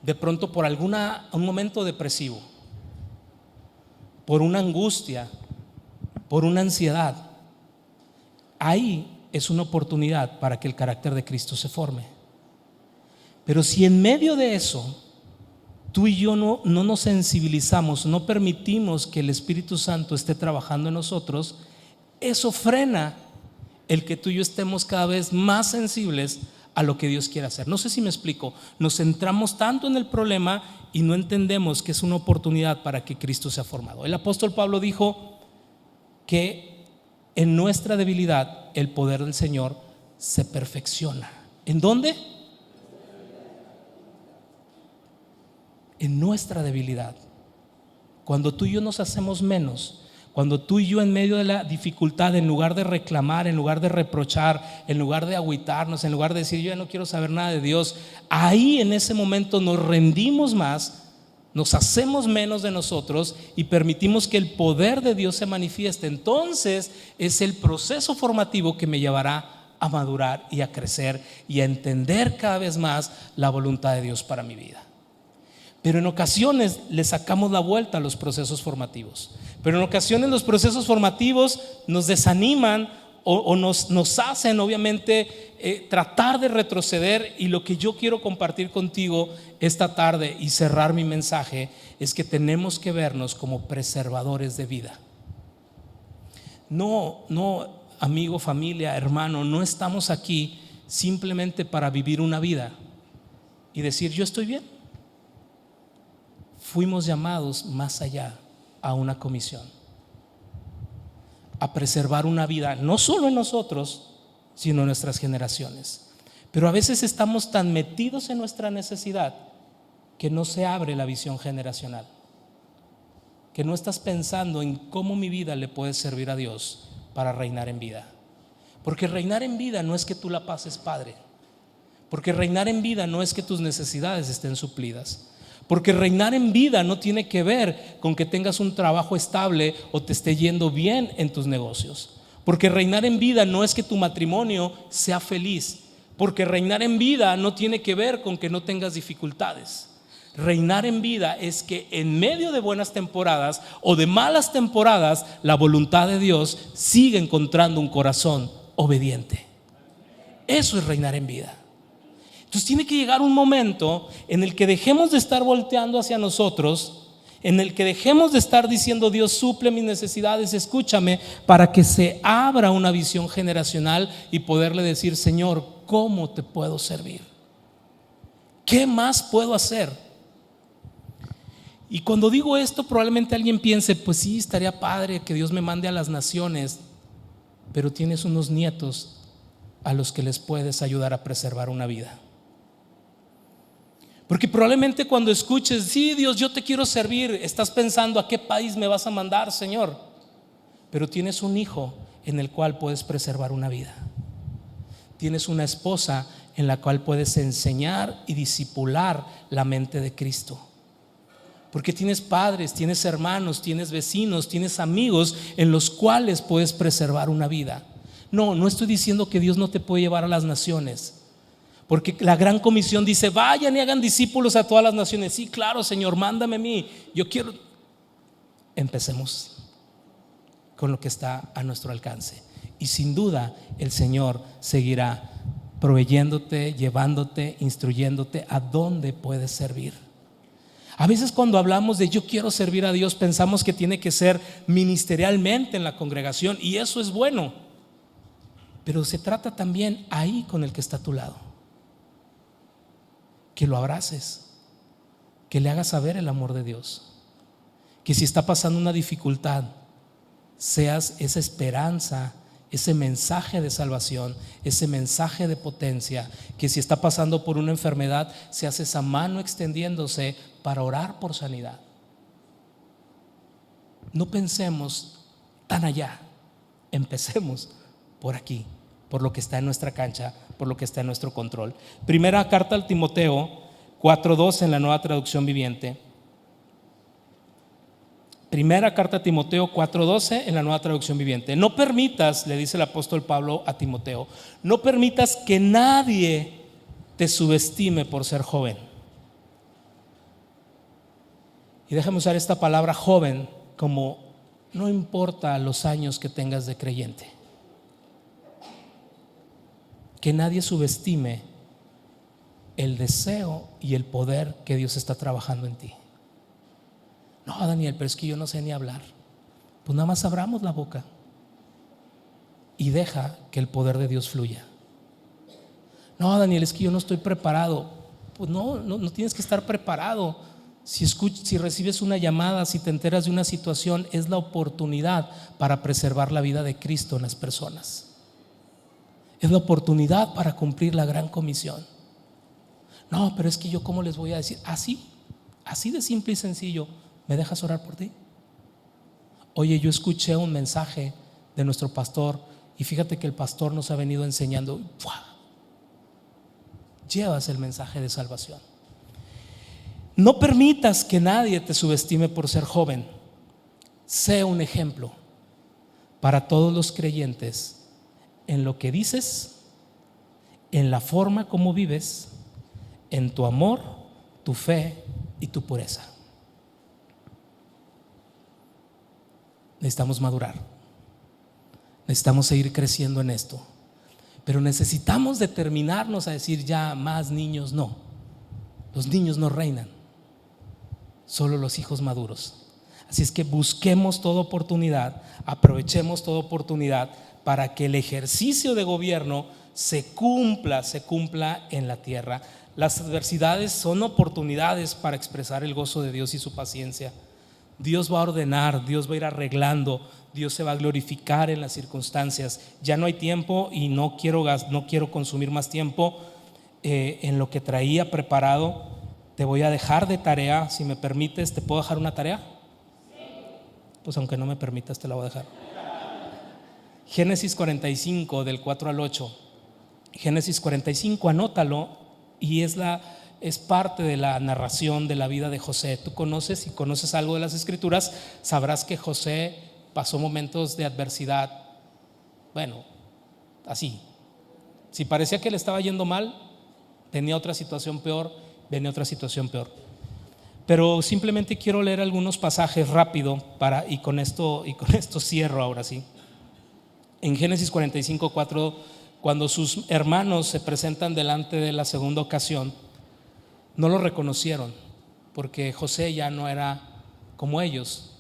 De pronto por un momento depresivo, por una angustia, por una ansiedad. Ahí es una oportunidad para que el carácter de Cristo se forme. Pero si en medio de eso tú y yo no nos sensibilizamos, no permitimos que el Espíritu Santo esté trabajando en nosotros, eso frena el que tú y yo estemos cada vez más sensibles a lo que Dios quiere hacer. No sé si me explico. Nos centramos tanto en el problema y no entendemos que es una oportunidad para que Cristo sea formado. El apóstol Pablo dijo que en nuestra debilidad el poder del Señor se perfecciona. ¿En dónde? En nuestra debilidad. Cuando tú y yo nos hacemos menos, Cuando tú y yo en medio de la dificultad, en lugar de reclamar, en lugar de reprochar, en lugar de agüitarnos, en lugar de decir yo ya no quiero saber nada de Dios, ahí en ese momento nos rendimos más, nos hacemos menos de nosotros y permitimos que el poder de Dios se manifieste. Entonces es el proceso formativo que me llevará a madurar y a crecer y a entender cada vez más la voluntad de Dios para mi vida. Pero en ocasiones le sacamos la vuelta a los procesos formativos. Pero en ocasiones los procesos formativos nos desaniman o nos hacen obviamente tratar de retroceder. Y lo que yo quiero compartir contigo esta tarde y cerrar mi mensaje es que tenemos que vernos como preservadores de vida. No, amigo, familia, hermano, no estamos aquí simplemente para vivir una vida y decir yo estoy bien. Fuimos llamados más allá a una comisión, a preservar una vida, no solo en nosotros, sino en nuestras generaciones. Pero a veces estamos tan metidos en nuestra necesidad que no se abre la visión generacional, que no estás pensando en cómo mi vida le puede servir a Dios para reinar en vida. Porque reinar en vida no es que tú la pases padre, porque reinar en vida no es que tus necesidades estén suplidas. Porque reinar en vida no tiene que ver con que tengas un trabajo estable o te esté yendo bien en tus negocios. Porque reinar en vida no es que tu matrimonio sea feliz. Porque reinar en vida no tiene que ver con que no tengas dificultades. Reinar en vida es que en medio de buenas temporadas o de malas temporadas, la voluntad de Dios sigue encontrando un corazón obediente. Eso es reinar en vida. Entonces tiene que llegar un momento en el que dejemos de estar volteando hacia nosotros, en el que dejemos de estar diciendo Dios suple mis necesidades, escúchame, para que se abra una visión generacional y poderle decir Señor, ¿cómo te puedo servir? ¿Qué más puedo hacer? Y cuando digo esto probablemente alguien piense pues sí, estaría padre que Dios me mande a las naciones, pero tienes unos nietos a los que les puedes ayudar a preservar una vida. Porque probablemente cuando escuches, sí Dios, yo te quiero servir, estás pensando a qué país me vas a mandar, Señor. Pero tienes un hijo en el cual puedes preservar una vida. Tienes una esposa en la cual puedes enseñar y discipular la mente de Cristo. Porque tienes padres, tienes hermanos, tienes vecinos, tienes amigos en los cuales puedes preservar una vida. No estoy diciendo que Dios no te puede llevar a las naciones. Porque la gran comisión dice vayan y hagan discípulos a todas las naciones. Sí, claro Señor, mándame a mí, yo quiero. Empecemos con lo que está a nuestro alcance y sin duda el Señor seguirá proveyéndote, llevándote, instruyéndote a dónde puedes servir. A veces cuando hablamos de yo quiero servir a Dios pensamos que tiene que ser ministerialmente en la congregación y eso es bueno, pero se trata también ahí con el que está a tu lado. Que lo abraces, que le hagas saber el amor de Dios, que si está pasando una dificultad seas esa esperanza, ese mensaje de salvación, ese mensaje de potencia, que si está pasando por una enfermedad seas esa mano extendiéndose para orar por sanidad. No pensemos tan allá, empecemos por aquí, por lo que está en nuestra cancha, por lo que está en nuestro control. Primera carta al Timoteo 4:12 en la Nueva Traducción Viviente. Primera carta a Timoteo 4:12 en la Nueva Traducción Viviente. No permitas, le dice el apóstol Pablo a Timoteo, no permitas que nadie te subestime por ser joven. Y déjame usar esta palabra joven como no importa los años que tengas de creyente. Que nadie subestime el deseo y el poder que Dios está trabajando en ti. No, Daniel, pero es que yo no sé ni hablar. Pues nada más abramos la boca y deja que el poder de Dios fluya. No, Daniel, es que yo no estoy preparado. Pues no tienes que estar preparado. Si recibes una llamada, si te enteras de una situación, es la oportunidad para preservar la vida de Cristo en las personas. Es la oportunidad para cumplir la gran comisión. No, pero es que yo ¿cómo les voy a decir? Así de simple y sencillo. ¿Me dejas orar por ti? Oye, yo escuché un mensaje de nuestro pastor y fíjate que el pastor nos ha venido enseñando. ¡Fua! Llevas el mensaje de salvación. No permitas que nadie te subestime por ser joven. Sé un ejemplo para todos los creyentes en lo que dices, en la forma como vives, en tu amor, tu fe y tu pureza. Necesitamos madurar, necesitamos seguir creciendo en esto, pero necesitamos determinarnos a decir ya más niños no. Los niños no reinan, solo los hijos maduros. Así es que busquemos toda oportunidad, aprovechemos toda oportunidad para que el ejercicio de gobierno se cumpla en la tierra. Las adversidades son oportunidades para expresar el gozo de Dios y su paciencia. Dios va a ordenar, Dios va a ir arreglando, Dios se va a glorificar en las circunstancias. Ya no hay tiempo y no quiero consumir más tiempo en lo que traía preparado. Te voy a dejar de tarea, si me permites. ¿Te puedo dejar una tarea? Pues aunque no me permitas, te la voy a dejar. Génesis 45 del 4 al 8. Génesis 45, anótalo, y es parte de la narración de la vida de José. Tú si conoces algo de las escrituras, sabrás que José pasó momentos de adversidad. Bueno, así. Si parecía que le estaba yendo mal, tenía otra situación peor, venía otra situación peor. Pero simplemente quiero leer algunos pasajes rápido y con esto cierro ahora sí. En Génesis 45, 4, cuando sus hermanos se presentan delante de la segunda ocasión, no lo reconocieron porque José ya no era como ellos.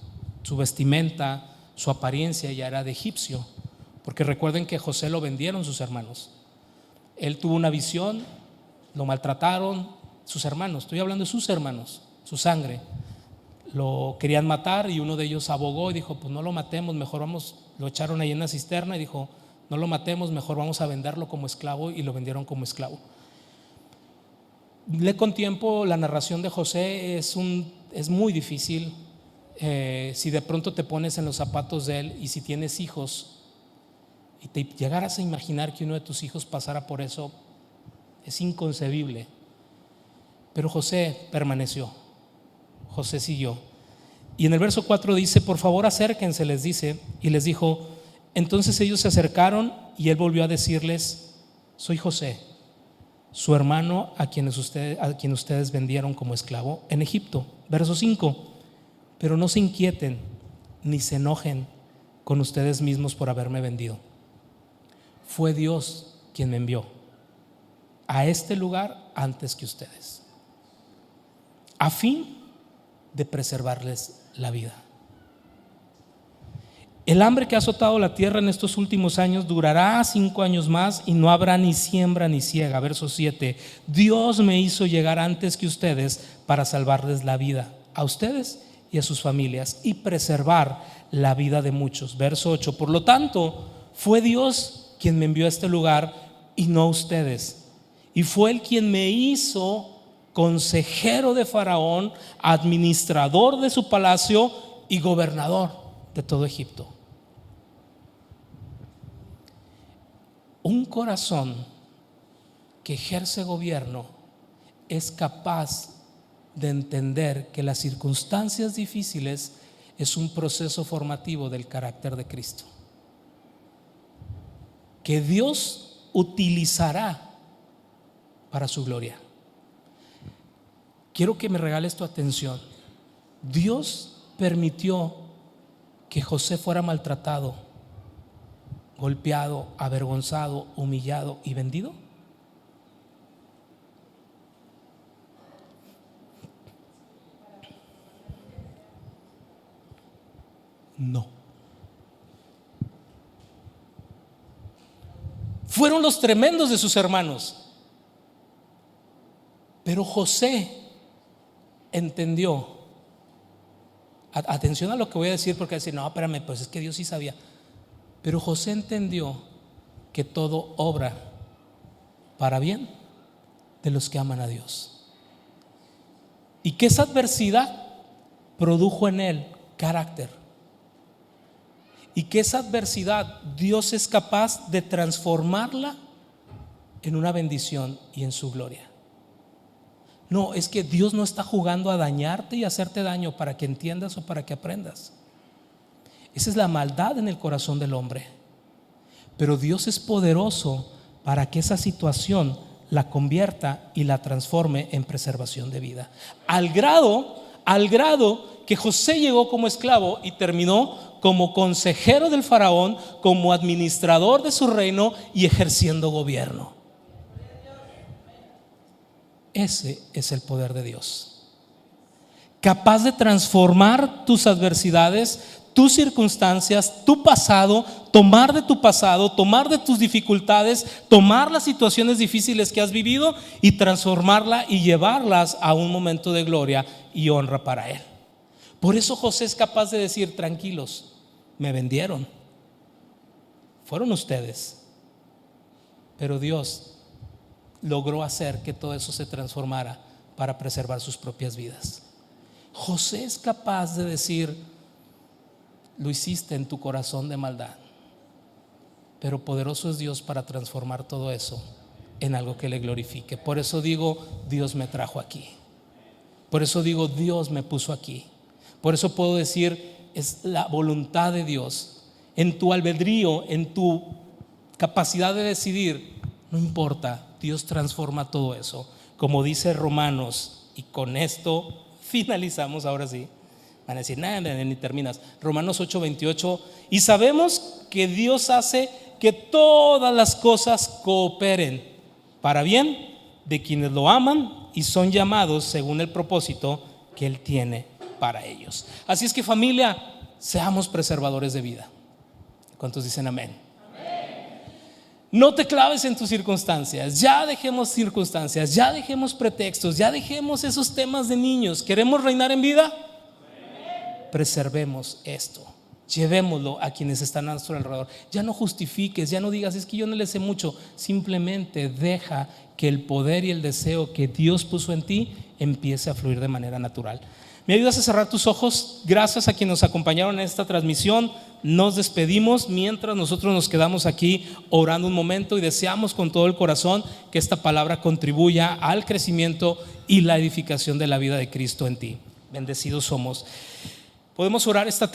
Su vestimenta, su apariencia ya era de egipcio, porque recuerden que José lo vendieron sus hermanos. Él tuvo una visión, lo maltrataron sus hermanos, estoy hablando de sus hermanos, su sangre. Lo querían matar y uno de ellos abogó y dijo: pues no lo matemos, mejor lo echaron ahí en una cisterna y dijo: no lo matemos, mejor vamos a venderlo como esclavo, y lo vendieron como esclavo. Lee con tiempo la narración de José, es muy difícil. Si de pronto te pones en los zapatos de él y si tienes hijos y te llegaras a imaginar que uno de tus hijos pasara por eso, es inconcebible. Pero José permaneció, José siguió. Y en el verso 4 dice: por favor acérquense, les dice, y les dijo. Entonces ellos se acercaron y él volvió a decirles: soy José, su hermano a quien ustedes vendieron como esclavo en Egipto. Verso 5: pero no se inquieten ni se enojen con ustedes mismos por haberme vendido. Fue Dios quien me envió a este lugar antes que ustedes, a fin de preservarles la vida. El hambre que ha azotado la tierra en estos últimos años durará 5 años más y no habrá ni siembra ni siega. Verso 7: Dios me hizo llegar antes que ustedes para salvarles la vida, a ustedes y a sus familias, y preservar la vida de muchos. Verso 8: por lo tanto, fue Dios quien me envió a este lugar y no ustedes. Y fue Él quien me hizo consejero de Faraón, administrador de su palacio y gobernador de todo Egipto. Un corazón que ejerce gobierno es capaz de entender que las circunstancias difíciles es un proceso formativo del carácter de Cristo, que Dios utilizará para su gloria. Quiero que me regales tu atención. Dios permitió que José fuera maltratado, golpeado, avergonzado, humillado y vendido. No. Fueron los tremendos de sus hermanos, pero José entendió. Atención a lo que voy a decir, porque decir: no, espérame, pues es que Dios sí sabía. Pero José entendió que todo obra para bien de los que aman a Dios, y que esa adversidad produjo en él carácter, y que esa adversidad Dios es capaz de transformarla en una bendición y en su gloria. No, es que Dios no está jugando a dañarte y hacerte daño para que entiendas o para que aprendas. Esa es la maldad en el corazón del hombre. Pero Dios es poderoso para que esa situación la convierta y la transforme en preservación de vida. Al grado que José llegó como esclavo y terminó como consejero del faraón, como administrador de su reino y ejerciendo gobierno. Ese es el poder de Dios, capaz de transformar tus adversidades, tus circunstancias, tu pasado, tomar de tu pasado, tomar de tus dificultades, tomar las situaciones difíciles que has vivido y transformarla y llevarlas a un momento de gloria y honra para Él. Por eso José es capaz de decir: tranquilos, me vendieron, fueron ustedes, pero Dios logró hacer que todo eso se transformara para preservar sus propias vidas. José es capaz de decir: lo hiciste en tu corazón de maldad, pero poderoso es Dios para transformar todo eso en algo que le glorifique. Por eso digo: Dios me trajo aquí. Por eso digo: Dios me puso aquí. Por eso puedo decir: es la voluntad de Dios. En tu albedrío, en tu capacidad de decidir, no importa, Dios transforma todo eso. Como dice Romanos, y con esto finalizamos, ahora sí. Van a decir: nada, ni terminas. Romanos 8:28. Y sabemos que Dios hace que todas las cosas cooperen para bien de quienes lo aman y son llamados según el propósito que Él tiene para ellos. Así es que, familia, seamos preservadores de vida. ¿Cuántos dicen amén? No te claves en tus circunstancias. Ya dejemos circunstancias, ya dejemos pretextos, ya dejemos esos temas de niños. ¿Queremos reinar en vida? Preservemos esto, llevémoslo a quienes están a nuestro alrededor. Ya no justifiques, ya no digas: es que yo no le sé mucho. Simplemente deja que el poder y el deseo que Dios puso en ti empiece a fluir de manera natural. ¿Me ayudas a cerrar tus ojos? Gracias a quienes nos acompañaron en esta transmisión. Nos despedimos mientras nosotros nos quedamos aquí orando un momento y deseamos con todo el corazón que esta palabra contribuya al crecimiento y la edificación de la vida de Cristo en ti. Bendecidos somos. Podemos orar esta tarde.